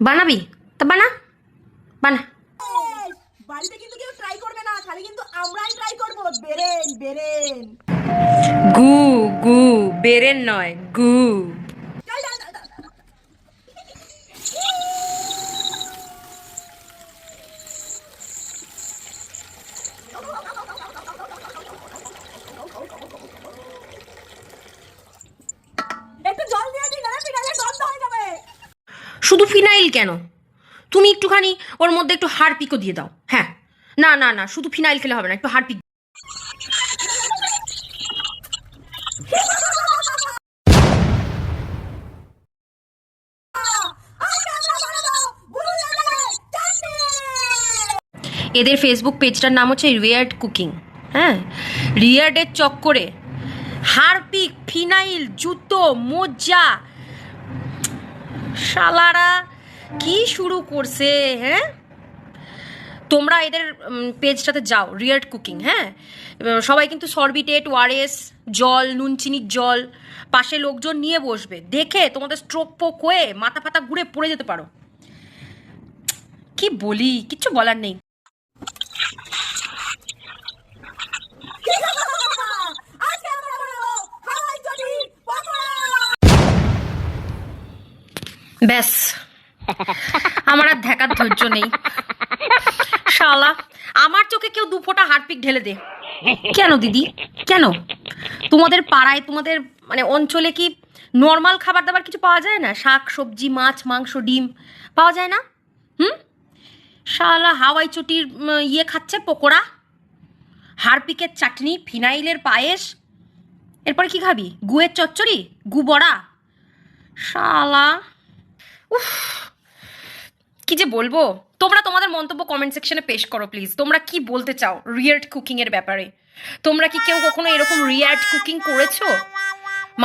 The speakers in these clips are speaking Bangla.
বানাবি? তা বানা, বানা। বাড়িতে কিন্তু কেউ ট্রাই করবে না, খালি কিন্তু আমরাই ট্রাই করব। বেরেন বেরেন। গু গু, বেরেন নয়, গু। চল, চল, চল, চল, চল। একটু জল দিয়ে দিই, না পিঠালে গন্ধ হয়ে যাবে। শুধু ফিনাইল কেন, তুমি একটুখানি ওর মধ্যে একটু হারপিকও দিয়ে দাও। হ্যাঁ, না না না, শুধু ফিনাইল খেলে হবে না, একটু হারপিক। এদের ফেসবুক পেজটার নাম হচ্ছে রিয়ার্ড কুকিং। হ্যাঁ, রিয়ার্ডের চক্করে হারপিক, ফিনাইল, জুতো, মোজা, শালারা কি শুরু করছে। হ্যাঁ, তোমরা এদের পেজটাতে যাও, রিয়ার্ড কুকিং। হ্যাঁ, সবাই কিন্তু সরবিটেট, ওয়ারেস, জল, নুন চিনির জল, পাশে লোকজন নিয়ে বসবে, দেখে তোমাদের স্ট্রোক পোক হয়ে মাথা ফাতা ঘুরে পড়ে যেতে পারো। কি বলি, কিচ্ছু বলার নেই। আজকে আমরা বানাবো হাওয়াই চটির পকোড়া। ব্যাস, আমার আর দেখার ধৈর্য নেই। শালা, আমার চোখে কেউ 2 ফোঁটা হারপিক ঢেলে দে। কেন দিদি, কেন? তোমাদের পাড়ায়, তোমাদের মানে অঞ্চলে কি নর্মাল খাবার দাবার কিছু পাওয়া যায় না? শাক সবজি, মাছ মাংস, ডিম পাওয়া যায় না? হুম, শালা হাওয়াই চটির ইয়ে খাচ্ছে, পকোড়া, হারপিকের চাটনি, ফিনাইলের পায়েস, এরপরে কি খাবি? গুয়ের চচ্চড়ি, গু বড়া। শালা, উফ, কি যে বলবো। তোমরা তোমাদের মন্তব্য কমেন্ট সেকশনে পেশ করো প্লিজ। তোমরা কি বলতে চাও রিয়ার্ড কুকিং এর ব্যাপারে? তোমরা কি কেউ কখনো এরকম রিয়ার্ড কুকিং করেছো?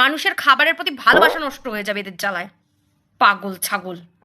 মানুষের খাবারের প্রতি ভালোবাসা নষ্ট হয়ে যাবে এদের জ্বালায়, পাগল ছাগল।